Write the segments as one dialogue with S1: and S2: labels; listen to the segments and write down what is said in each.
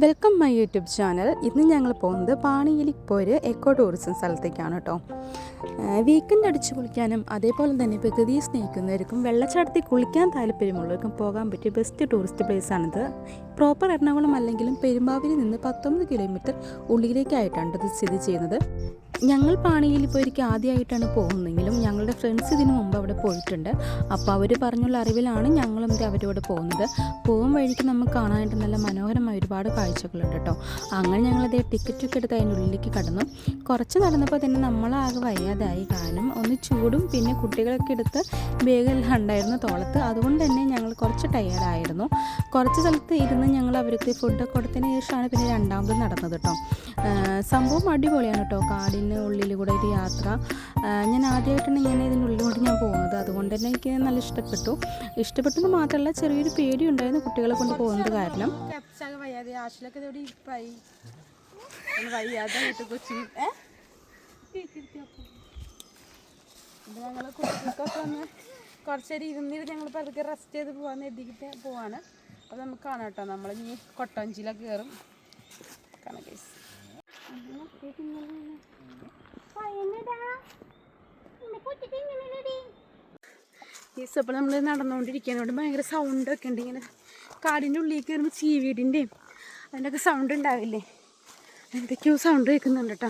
S1: Welcome my YouTube channel. ഇന്ന് ഞങ്ങൾ പോകുന്നത് പാണിയിലിപ്പോര് എക്കോ ടൂറിസം സ്ഥലത്തേക്കാണ് കേട്ടോ. വീക്കെൻഡ് അടിച്ചു കുളിക്കാനും അതേപോലെ തന്നെ പ്രകൃതിയെ സ്നേഹിക്കുന്നവർക്കും വെള്ളച്ചാട്ടത്തിൽ കുളിക്കാൻ താല്പര്യമുള്ളവർക്കും പോകാൻ പറ്റിയ ബെസ്റ്റ് ടൂറിസ്റ്റ് പ്ലേസാണിത്. പ്രോപ്പർ എറണാകുളം അല്ലെങ്കിലും പെരുമ്പാവൂരിൽ നിന്ന് 19 കിലോമീറ്റർ ഉള്ളിലേക്കായിട്ടാണ് ഇത് സ്ഥിതി ചെയ്യുന്നത്. ഞങ്ങൾ പാണിയിലിപ്പോർക്ക് ആദ്യമായിട്ടാണ് പോകുന്നതെങ്കിലും ഞങ്ങളുടെ ഫ്രണ്ട്സ് ഇതിനു മുമ്പ് അവിടെ പോയിട്ടുണ്ട്. അപ്പോൾ അവർ പറഞ്ഞുള്ള അറിവിലാണ് ഞങ്ങളും അവരോട് പോകുന്നത്. പോകും വഴിക്ക് നമുക്ക് കാണാനായിട്ട് നല്ല മനോഹരമായ ഒരുപാട് കാഴ്ചകളുണ്ട് കേട്ടോ. അങ്ങനെ ഞങ്ങളത് ടിക്കറ്റൊക്കെ എടുത്ത് അതിൻ്റെ ഉള്ളിലേക്ക് കടന്നു. കുറച്ച് നടന്നപ്പോൾ തന്നെ നമ്മളാകെ വയ്യാതായി. കാരണം ഒന്ന് ചൂടും പിന്നെ കുട്ടികളൊക്കെ എടുത്ത് ബാഗെല്ലാം ഉണ്ടായിരുന്നു തോളത്ത്. അതുകൊണ്ട് തന്നെ ഞങ്ങൾ കുറച്ച് ടയേർഡായിരുന്നു. കുറച്ച് സ്ഥലത്ത് ഇരുന്ന് ഞങ്ങൾ അവർക്ക് ഫുഡൊക്കെ കൊടുത്തതിന് ശേഷമാണ് പിന്നെ രണ്ടാമത് നടന്നത് കേട്ടോ. സംഭവം അടിപൊളിയാണ് കേട്ടോ. കാടിന് ഉള്ളിൽ കൂടെ ഒരു യാത്ര. ഞാൻ ആദ്യമായിട്ടാണ് ഇങ്ങനെ ഇതിനുള്ളിലോട്ട് ഞാൻ പോകുന്നത്. അതുകൊണ്ട് തന്നെ എനിക്ക് നല്ല ഇഷ്ടപ്പെട്ടെന്ന് മാത്രമല്ല ചെറിയൊരു പേടി ഉണ്ടായിരുന്നു കുട്ടികളെ കൊണ്ട് പോകുന്നത് കാരണം. ഞങ്ങൾ കുട്ടികൾക്കൊക്കെ ഒന്ന് കുറച്ചേരം ഇരുന്നിട്ട് ഞങ്ങൾ പതുക്കെ റെസ്റ്റ് ചെയ്ത് പോകാൻ എത്തിക്കിട്ട് പോവാണ്. അപ്പോൾ നമുക്ക് കാണാം കേട്ടോ. നമ്മൾ ഇനി കൊട്ടവഞ്ചിയിലൊക്കെ കയറും. കാണാം ഗൈസ്. അപ്പോൾ നമ്മൾ നടന്നുകൊണ്ടിരിക്കുന്നതുകൊണ്ട് ഭയങ്കര സൗണ്ടൊക്കെ ഉണ്ട്. ഇങ്ങനെ കാടിൻ്റെ ഉള്ളിൽ കയറുമ്പോൾ ചീവീടിൻ്റെയും അതിൻ്റെയൊക്കെ സൗണ്ട് ഉണ്ടാവില്ലേ, എന്തൊക്കെയോ സൗണ്ട് കേൾക്കുന്നുണ്ട് കേട്ടോ.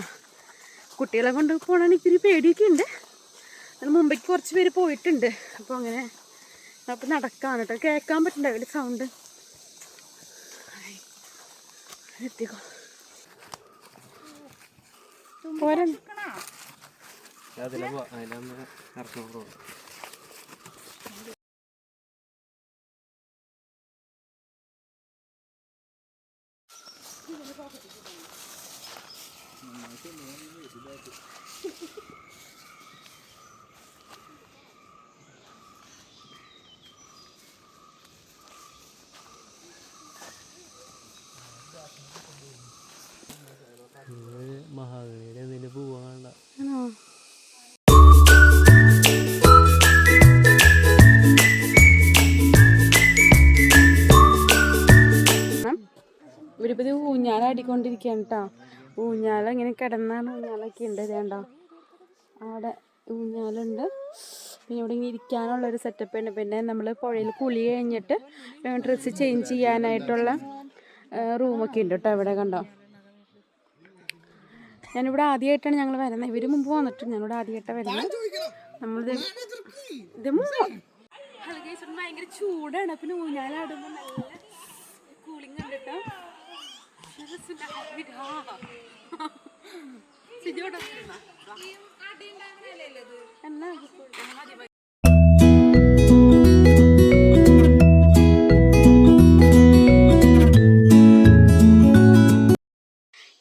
S1: കുട്ടികളെ കൊണ്ട് പോകണമെങ്കിൽ ഇത്തിരി പേടിയൊക്കെ ഉണ്ട്. അതിന് മുമ്പേക്ക് കുറച്ച് പേര് പോയിട്ടുണ്ട്. അപ്പോൾ അങ്ങനെ അപ്പോൾ നടക്കാണ് കേട്ടോ. കേൾക്കാൻ പറ്റുന്നുണ്ടാവില്ല സൗണ്ട്. എത്തിക്കോ പോരാ.
S2: മഹാഗണിയുടെ എന്തെങ്കിലും പോവാണ്ട.
S1: ഇവരിപ്പോൾ ഇത് ഊഞ്ഞാലാടിക്കൊണ്ടിരിക്കുകയാണ് കേട്ടോ. ഊഞ്ഞാല ഇങ്ങനെ കിടന്നാണ് ഊഞ്ഞാലൊക്കെ ഉണ്ട്. വേണ്ട അവിടെ ഊഞ്ഞാലുണ്ട്. പിന്നെ ഇവിടെ ഇങ്ങനെ ഇരിക്കാനുള്ളൊരു സെറ്റപ്പ് ഉണ്ട്. പിന്നെ നമ്മൾ പുഴയിൽ കുളി കഴിഞ്ഞിട്ട് ഡ്രസ്സ് ചേഞ്ച് ചെയ്യാനായിട്ടുള്ള റൂമൊക്കെ ഉണ്ട് കേട്ടോ. ഇവിടെ കണ്ടോ. ഞാനിവിടെ ആദ്യമായിട്ടാണ് ഞങ്ങൾ വരുന്നത്. ഇവർ മുമ്പ് വന്നിട്ടുണ്ട്. ഞാനിവിടെ ആദ്യമായിട്ടാണ് വരുന്നത്. നമ്മളിത് ഭയങ്കര ചൂടാണ്. പിന്നെ ഊഞ്ഞാലാടുമ്പോൾ നല്ല കൂളിംഗ് ഉണ്ട് കേട്ടോ.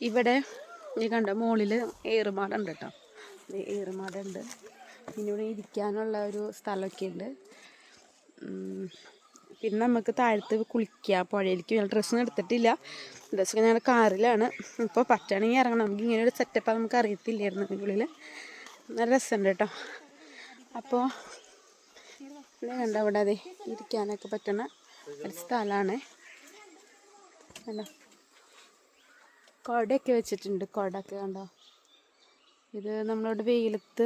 S1: ഇവിടെ ഈ കണ്ട മുകളിൽ ഏറുമാടുണ്ട് കേട്ടോ. ഏറുമാടുണ്ട്. പിന്നെ ഇവിടെ ഇരിക്കാനുള്ള ഒരു സ്ഥലമൊക്കെ ഉണ്ട്. പിന്നെ നമുക്ക് താഴത്ത് കുളിക്കുക. പുഴയിലേക്ക് ഞങ്ങൾ ഡ്രസ്സൊന്നും എടുത്തിട്ടില്ല. ഡ്രസ്സൊക്കെ ഞങ്ങളുടെ കാറിലാണ്. ഇപ്പോൾ പറ്റുകയാണെങ്കിൽ ഇറങ്ങണം. നമുക്ക് ഇങ്ങനെ ഒരു സെറ്റപ്പ് നമുക്ക് അറിയത്തില്ലായിരുന്നു. ഇതിനുള്ളിൽ നല്ല രസമുണ്ട് കേട്ടോ. അപ്പോൾ ഇവിടെ കണ്ട അവിടെ അതെ ഇരിക്കാനൊക്കെ പറ്റുന്ന ഒരു സ്ഥലമാണ്. അല്ല കുടയൊക്കെ വെച്ചിട്ടുണ്ട്. കുടയൊക്കെ കണ്ടോ. ഇത് നമ്മളിവിടെ വെയിലത്ത്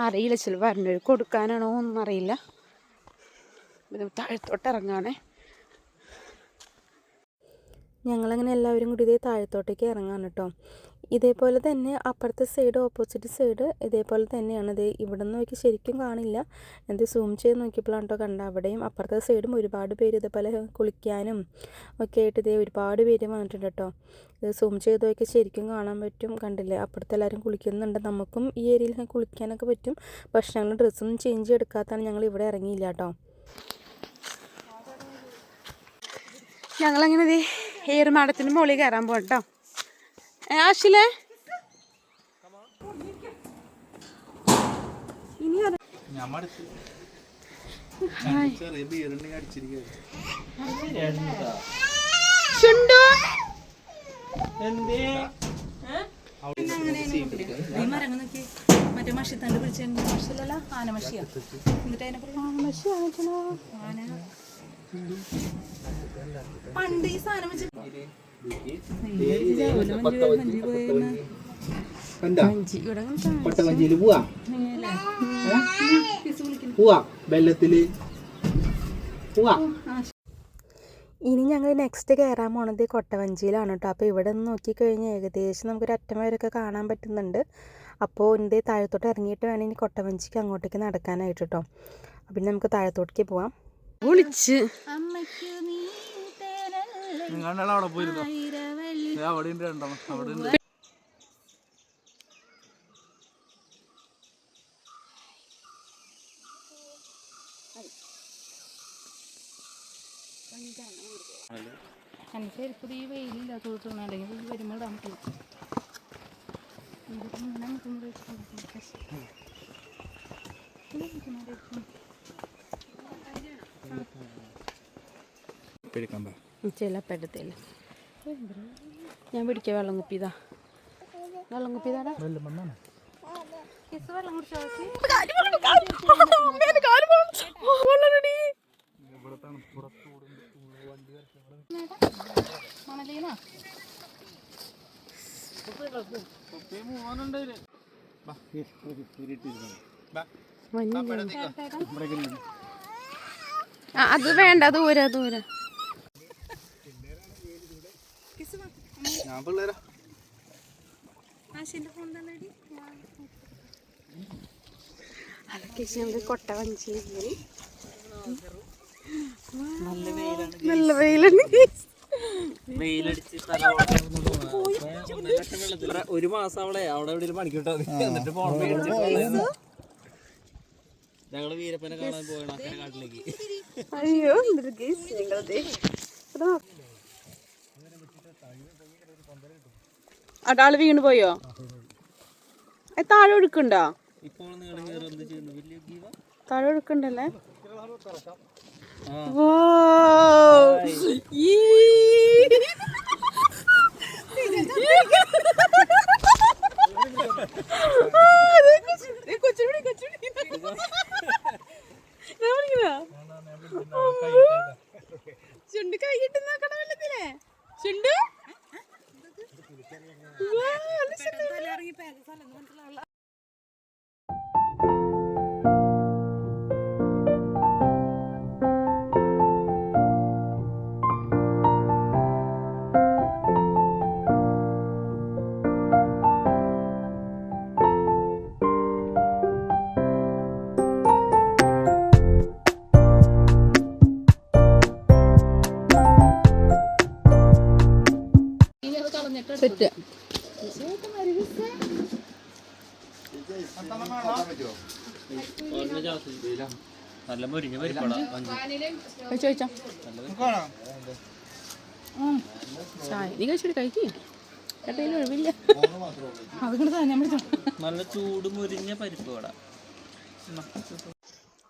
S1: അറിയില്ല, ചിലപ്പോൾ വരണവർ കൊടുക്കാനാണോ ഒന്നും അറിയില്ല. താഴത്തോട്ട് ഇറങ്ങാണേ. ഞങ്ങളങ്ങനെ എല്ലാവരും കൂടി ഇതേ താഴത്തോട്ടേക്ക് ഇറങ്ങാണ് കേട്ടോ. ഇതേപോലെ തന്നെ അപ്പുറത്തെ സൈഡ് ഓപ്പോസിറ്റ് സൈഡ് ഇതേപോലെ തന്നെയാണ്. ഇത് ഇവിടെ നിന്ന് നോക്കി ശരിക്കും കാണില്ല. എന്ത് സൂം ചെയ്ത് നോക്കിയപ്പോഴാണ് കേട്ടോ കണ്ട. അവിടെയും അപ്പുറത്തെ സൈഡും ഒരുപാട് പേര് ഇതേപോലെ കുളിക്കാനും ഒക്കെ ആയിട്ട് ഇതേ ഒരുപാട് പേര് വന്നിട്ടുണ്ട് കേട്ടോ. ഇത് സൂം ചെയ്ത് നോക്കി ശരിക്കും കാണാൻ പറ്റും. കണ്ടില്ലേ, അപ്പുറത്തെ എല്ലാവരും കുളിക്കുന്നുണ്ട്. നമുക്കും ഈ ഏരിയയിൽ കുളിക്കാനൊക്കെ പറ്റും. പക്ഷെ ഞങ്ങൾ ഡ്രസ്സൊന്നും ചേഞ്ച് എടുക്കാത്തതാണ് ഞങ്ങൾ ഇവിടെ ഇറങ്ങിയില്ല കേട്ടോ. ഞങ്ങളങ്ങനെ ഇതേ ഏറുമാടത്തിൻ്റെ മുകളിൽ കയറാൻ പോകാം കേട്ടോ. ആഷിലേ ഇനി മറ്റേ മഷി തണ്ട് പിടിച്ച മഷിലല്ല ആനമഷിയാ. എന്നിട്ട് അതിനെ ആനമഷി ആന പണ്ട് ഈ സാധനം വെച്ച്
S3: കൊട്ടവഞ്ചിയില് പോവാ പോവാ വെള്ളത്തില് പോവാ.
S1: ഇനി ഞങ്ങൾ നെക്സ്റ്റ് കയറാൻ പോണത് കൊട്ടവഞ്ചിയിലാണ് കേട്ടോ. അപ്പോൾ ഇവിടെ നിന്ന് നോക്കിക്കഴിഞ്ഞാൽ ഏകദേശം നമുക്കൊരു അറ്റം വരെയൊക്കെ കാണാൻ പറ്റുന്നുണ്ട്. അപ്പോൾ എൻ്റെ താഴത്തോട്ട് ഇറങ്ങിയിട്ട് വേണം ഇനി കൊട്ടവഞ്ചിക്ക് അങ്ങോട്ടേക്ക് നടക്കാനായിട്ട് കേട്ടോ. അപ്പം നമുക്ക് താഴത്തോട്ടേക്ക് പോവാം. വിളിച്ച്
S3: അവിടെ പോയിരുന്നു അവിടെ ഉണ്ട് രണ്ടോ അവിടെ ഉണ്ട്.
S1: അനുസരിച്ച് ഈ വെയിലില്ല തോന്നുന്നുണ്ടെങ്കിൽ വരുമ്പോൾ ഇടാൻ പറ്റും. ചിലപ്പെടുത്തില്ല ഞാൻ പിടിക്കുക. വെള്ളം കുപ്പിതാ വെള്ളം കുപ്പിതാടാ. അത് വേണ്ട, ദൂരെ ദൂരെ.
S3: ഞാൻ പിള്ളേരാ
S1: അതൊക്കെ ഞങ്ങൾ കൊട്ടവഞ്ചി നല്ല വെയിലാണ്.
S2: ഒരു മാസം അവിടെ എവിടെ പണിക്കിട്ടോ എന്നിട്ട് ഞങ്ങള് വീരപ്പനെ കാണാൻ പോകണം അക്കരെ കാട്ടിലേക്ക്.
S1: അയ്യോ അടാള് വീണ് പോയോ? താഴെ ഒഴുക്കുണ്ടോ? താഴെ ഒഴുക്കുണ്ടല്ലേ? ചുണ്ട് കൈയിട്ട് നോക്കണ വെള്ളത്തിലെ ചുണ്ട് സെറ്റ്.
S2: നല്ല മുരിഞ്ഞ പരിപ്പാടാ.
S1: നീ കഴിച്ചോടി കഴിക്കേ കട്ടയിൽ ഒഴിവില്ല.
S2: നല്ല ചൂട് മുരിഞ്ഞ പരിപ്പ് വട.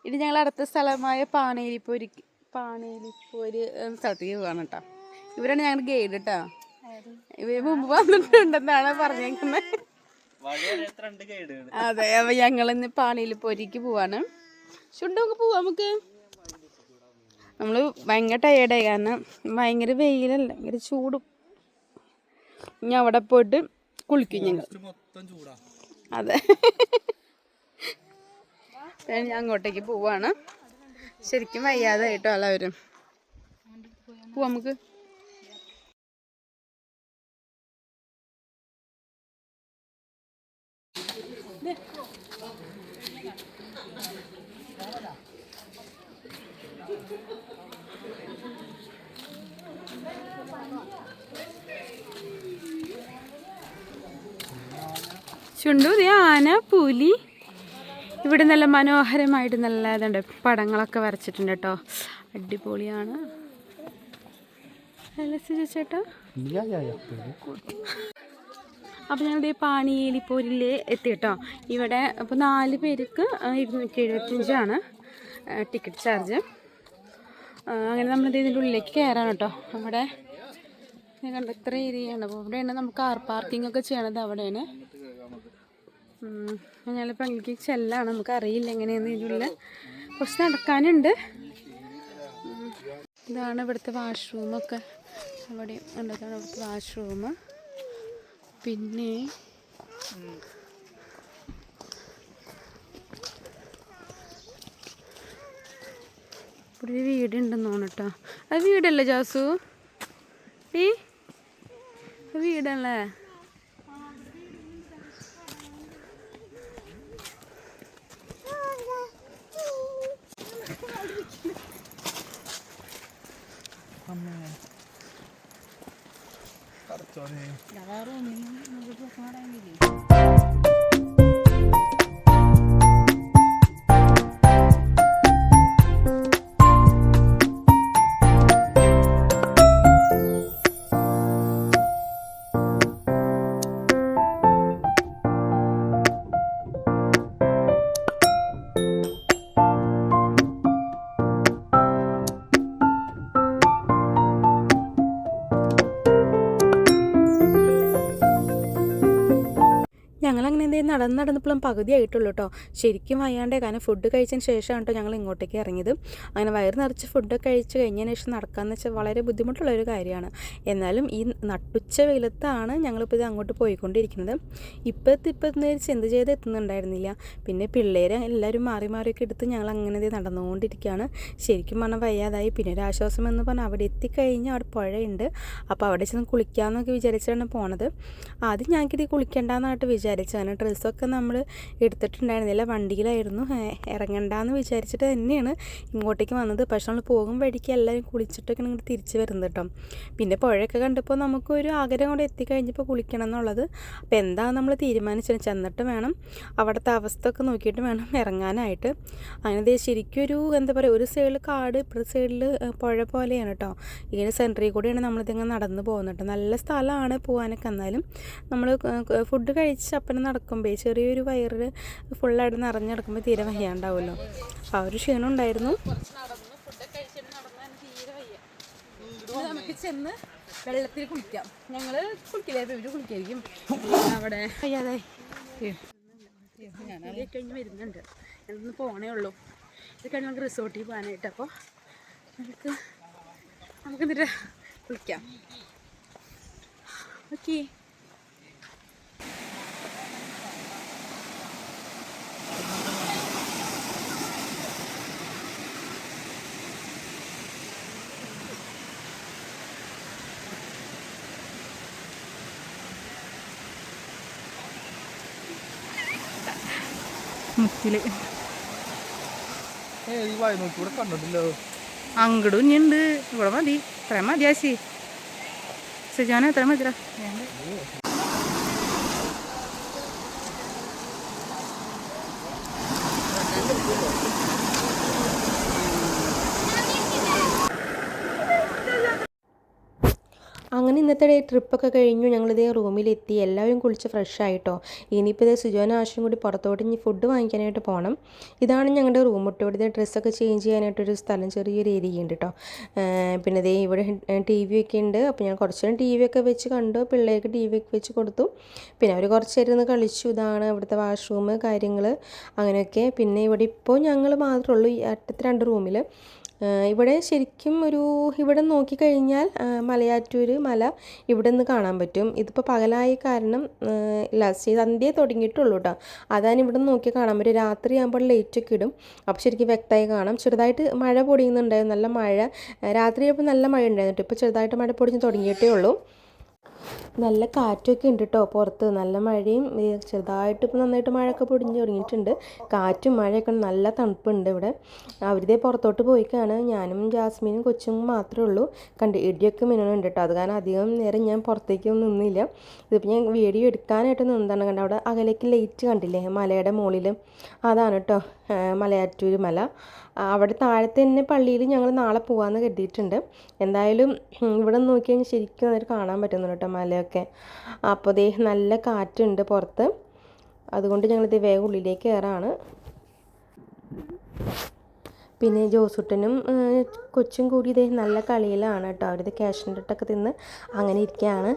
S1: ഇത് ഞങ്ങൾ അടുത്ത സ്ഥലമായ പാണേലിപ്പോര് സ്ഥലത്തേക്ക് പോവാണ് കേട്ടോ. ഇവരാണ് ഞങ്ങളുടെ ഗൈഡ് കേട്ടോ. ഇവര് മുമ്പ് വന്നിട്ടുണ്ടെന്നാണ് പറഞ്ഞേക്കുന്നത്. അതെ, അപ്പൊ ഞങ്ങളിന്ന് പാണേലിപ്പോരിക്ക് പോവാണ്. ചുണ്ടൊക്കെ പോവാ നമുക്ക്. നമ്മള് ഭയങ്കര ടയേർഡായി, കാരണം ഭയങ്കര വെയിലല്ല, ഭയങ്കര ചൂടും. ഇനി അവിടെ പോയിട്ട് കുളിക്കും ഞങ്ങൾ. അതെ, ഞാൻ അങ്ങോട്ടേക്ക് പോവാണ്. ശരിക്കും വയ്യാതെ കേട്ടോ എല്ലാവരും. പോവാ നമുക്ക്. ചുണ്ടു, ആന, പുലി. ഇവിടെ നല്ല മനോഹരമായിട്ട് നല്ല ഇതുണ്ട്, പടങ്ങളൊക്കെ വരച്ചിട്ടുണ്ട് കേട്ടോ. അടിപൊളിയാണ്. ചേട്ടാ, അപ്പോൾ ഞങ്ങളുടെ പാണിയേലിപ്പോരിൽ എത്തി കേട്ടോ. ഇവിടെ അപ്പോൾ 4 പേർക്ക് 275 ടിക്കറ്റ് ചാർജ്. അങ്ങനെ നമ്മൾ ഇതിൻ്റെ ഉള്ളിലേക്ക് കയറാണ് കേട്ടോ. അവിടെ കണ്ട ഇത്ര ഏരിയയാണ്. അപ്പോൾ ഇവിടെയാണ് നമുക്ക് കാർ പാർക്കിംഗ് ഒക്കെ ചെയ്യണത്. അവിടെയാണ് ഞങ്ങളിപ്പോൾ അങ്ങേക്ക് ചെല്ലാണ്. നമുക്കറിയില്ല എങ്ങനെയാണെന്ന്. ഇതിനുള്ള കുറച്ച് നടക്കാനുണ്ട്. ഇതാണ് ഇവിടുത്തെ വാഷ്റൂമൊക്കെ. അവിടെ ഉള്ളതാണ് അവിടുത്തെ വാഷ്റൂം. പിന്നെ ഇവിടെ ഒരു വീടുണ്ടെന്ന് തോന്നുന്നു കേട്ടോ. അത് വീടല്ലേ ജാസു? വീടല്ലേ? ഞങ്ങളങ്ങനെ എന്തെങ്കിലും നടന്നപ്പോഴും പകുതി ആയിട്ടുള്ളൂ കേട്ടോ. ശരിക്കും വയ്യാണ്ടേ, കാരണം ഫുഡ് കഴിച്ചതിന് ശേഷമാണ് കേട്ടോ ഞങ്ങൾ ഇങ്ങോട്ടേക്ക് ഇറങ്ങിയത്. അങ്ങനെ വയറ് നിറച്ച് ഫുഡ് കഴിച്ച് കഴിഞ്ഞതിന് ശേഷം നടക്കാമെന്ന് വെച്ചാൽ വളരെ ബുദ്ധിമുട്ടുള്ളൊരു കാര്യമാണ്. എന്നാലും ഈ നട്ടുച്ച വെയിലത്താണ് ഞങ്ങളിപ്പോൾ ഇത് അങ്ങോട്ട് പോയിക്കൊണ്ടിരിക്കുന്നത്. ഇപ്പോഴത്തെ എന്ത് ചെയ്ത് എത്തുന്നുണ്ടായിരുന്നില്ല. പിന്നെ പിള്ളേരെ എല്ലാവരും മാറി മാറിയൊക്കെ എടുത്ത് ഞങ്ങൾ അങ്ങനെ നടന്നുകൊണ്ടിരിക്കുകയാണ്. ശരിക്കും പറഞ്ഞാൽ വയ്യാതായി. പിന്നെ ഒരു ആശ്വാസം എന്ന് പറഞ്ഞാൽ അവിടെ എത്തിക്കഴിഞ്ഞാൽ അവിടെ പുഴയുണ്ട്. അപ്പോൾ അവിടെ ചെന്ന് കുളിക്കാമെന്നൊക്കെ വിചാരിച്ചാണ് പോണത്. ആദ്യം ഞങ്ങൾക്കിത് കുളിക്കേണ്ടെന്നായിട്ട് വിചാരിച്ചതാണ്. ഡ്രസ്സൊക്കെ നമ്മൾ എടുത്തിട്ടുണ്ടായിരുന്നില്ല, വണ്ടിയിലായിരുന്നു. ഇറങ്ങണ്ടെന്ന് വിചാരിച്ചിട്ട് തന്നെയാണ് ഇങ്ങോട്ടേക്ക് വന്നത്. പക്ഷെ നമ്മൾ പോകും വഴിക്ക് എല്ലാവരും കുളിച്ചിട്ടൊക്കെ ഇങ്ങോട്ട് തിരിച്ച് വരുന്നത് കേട്ടോ. പിന്നെ പുഴയൊക്കെ കണ്ടപ്പോൾ നമുക്കൊരു ആഗ്രഹം കൊണ്ട് എത്തിക്കഴിഞ്ഞപ്പോൾ കുളിക്കണം എന്നുള്ളത്. അപ്പോൾ എന്താണ് നമ്മൾ തീരുമാനിച്ചത്, ചെന്നിട്ട് വേണം അവിടുത്തെ അവസ്ഥ ഒക്കെ നോക്കിയിട്ട് വേണം ഇറങ്ങാനായിട്ട്. അങ്ങനെ ശരിക്കും എന്താ പറയുക, ഒരു സൈഡിൽ കാട്, ഇപ്പുറത്തെ സൈഡിൽ പുഴ പോലെയാണ് കേട്ടോ. ഇങ്ങനെ സെൻറ്ററിൽ കൂടെയാണ് നമ്മളിതിങ്ങനെ നടന്ന് പോകുന്നത്. നല്ല സ്ഥലമാണ് പോകാനൊക്കെ. എന്നാലും നമ്മൾ ഫുഡ് കഴിച്ച് അപ്പം നടക്കുമ്പോൾ ചെറിയൊരു വയറ് ഫുള്ളായിട്ട് നിറഞ്ഞ് നടക്കുമ്പോൾ തീരെ വയ്യാണ്ടാവുമല്ലോ. ആ ഒരു ക്ഷീണം ഉണ്ടായിരുന്നു. നമുക്ക് ചെന്ന് വെള്ളത്തിൽ കുളിക്കാം. ഞങ്ങൾ കുളിക്കില്ലേ, ഇവര് കുളിക്കായിരിക്കും അവിടെ. വയ്യാതായി കഴിഞ്ഞ് വരുന്നുണ്ട്. എന്നൊന്ന് പോകണേ ഉള്ളൂ. ഇത് കഴിഞ്ഞ് നമുക്ക് റിസോർട്ടിൽ പോകാനായിട്ട്. അപ്പോൾ നമുക്ക് എന്നിട്ട് കുളിക്കാം. ഓക്കെ. മുക്കില്
S3: കണ്ടിട്ടില്ലോ.
S1: അങ്ങടും ഇനിയുണ്ട്. ഇവിടെ മതി, ഇത്ര മതിയാശി. സുജാന എത്ര മതിരാ? അങ്ങനെ ഇന്നത്തെ ട്രിപ്പൊക്കെ കഴിഞ്ഞു. ഞങ്ങളിതേ റൂമിലെത്തി, എല്ലാവരും കുളിച്ച് ഫ്രഷ് ആയിട്ടോ. ഇനിയിപ്പോൾ ഇതേ സുജോന ആശയും കൂടി പുറത്തോട്ട് ഇനി ഫുഡ് വാങ്ങിക്കാനായിട്ട് പോകണം. ഇതാണ് ഞങ്ങളുടെ റൂം കേട്ടോ. ഇവിടെ ഡ്രസ്സൊക്കെ ചേഞ്ച് ചെയ്യാനായിട്ടൊരു സ്ഥലം, ചെറിയൊരു ഏരിയ ഉണ്ട് കേട്ടോ. പിന്നെ ഇതേ ഇവിടെ ടി വി ഒക്കെ ഉണ്ട്. അപ്പോൾ ഞാൻ കുറച്ച് നേരം ടി വി ഒക്കെ വെച്ച് കണ്ടു. പിള്ളേർക്ക് ടി വി ഒക്കെ വെച്ച് കൊടുത്തു. പിന്നെ അവർ കുറച്ച് നേരം ഇരുന്ന് കളിച്ചു. ഇതാണ് ഇവിടുത്തെ വാഷ്റൂം കാര്യങ്ങൾ അങ്ങനെയൊക്കെ. പിന്നെ ഇവിടെ ഇപ്പോൾ ഞങ്ങൾ മാത്രമേ ഉള്ളൂ ഈ അറ്റത്ത് 2 റൂമിൽ. ഇവിടെ ശരിക്കും ഇവിടെ നോക്കിക്കഴിഞ്ഞാൽ മലയാറ്റൂർ മല ഇവിടെ നിന്ന് കാണാൻ പറ്റും. ഇതിപ്പോൾ പകലായ കാരണം സന്ധ്യ തുടങ്ങിയിട്ടുള്ളൂ കേട്ടോ. അതാണ് ഇവിടെ നിന്ന് നോക്കി കാണാൻ പറ്റും. രാത്രിയാകുമ്പോൾ ലൈറ്റൊക്കെ ഇടും, അപ്പോൾ ശരിക്കും വ്യക്തമായി കാണാം. ചെറുതായിട്ട് മഴ പൊടിയുന്നുണ്ടായിരുന്നു, നല്ല മഴ. രാത്രിയായപ്പോൾ നല്ല മഴ ഉണ്ടായിരുന്നു. ഇപ്പോൾ ചെറുതായിട്ട് മഴ പൊടിഞ്ഞ് തുടങ്ങിയിട്ടേ ഉള്ളൂ. നല്ല കാറ്റൊക്കെ ഉണ്ട് കേട്ടോ പുറത്ത്. നല്ല മഴയും ചെറുതായിട്ട് ഇപ്പോൾ നന്നായിട്ട് മഴയൊക്കെ പൊടിഞ്ഞ് തുടങ്ങിയിട്ടുണ്ട്. കാറ്റും മഴയൊക്കെ, നല്ല തണുപ്പുണ്ട് ഇവിടെ. അവരിതേ പുറത്തോട്ട് പോയിക്കാണ്. ഞാനും ജാസ്മിനും കൊച്ചും മാത്രമേ ഉള്ളൂ. ഇടിയൊക്കെ മിന്നുന്നുണ്ട് കേട്ടോ. അത് കാരണം അധികം നേരം ഞാൻ പുറത്തേക്കൊന്നും നിന്നില്ല. ഇതിപ്പോൾ ഞാൻ വീഡിയോ എടുക്കാനായിട്ട് നിന്നതാണ്. കണ്ട അവിടെ അകലേക്ക് ലൈറ്റ് കണ്ടില്ലേ മലയുടെ മുകളിൽ, അതാണ് കേട്ടോ മലയാറ്റൂർ മല. അവിടെ താഴത്തെ തന്നെ പള്ളിയിൽ ഞങ്ങൾ നാളെ പോകാമെന്ന് കരുതിയിട്ടുണ്ട്. എന്തായാലും ഇവിടെ നോക്കി കഴിഞ്ഞാൽ ശരിക്കും അതിൽ കാണാൻ പറ്റുന്നുണ്ട് കേട്ടോ മലയൊക്കെ. അപ്പോൾ ദേ നല്ല കാറ്റുണ്ട് പുറത്ത്. അതുകൊണ്ട് ഞങ്ങളിത് വേഗം ഉള്ളിലേക്ക് കയറാണ്. പിന്നെ ജോസുട്ടനും കൊച്ചും കൂടി ഇതേ നല്ല കളിയിലാണ് കേട്ടോ. അവരിത് ക്യാഷിൻ്റെ ഇട്ടൊക്കെ തിന്ന് അങ്ങനെ ഇരിക്കുകയാണ്.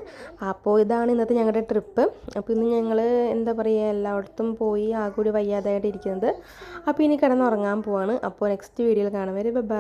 S1: അപ്പോൾ ഇതാണ് ഇന്നത്തെ ഞങ്ങളുടെ ട്രിപ്പ്. അപ്പോൾ ഇന്ന് ഞങ്ങൾ എന്താ പറയുക, എല്ലായിടത്തും പോയി ആ കൂടി വയ്യാതായിട്ട് ഇരിക്കുന്നത്. അപ്പോൾ ഇനി കിടന്നുറങ്ങാൻ പോവാണ്. അപ്പോൾ നെക്സ്റ്റ് വീഡിയോയിൽ കാണും വരെ ബൈ.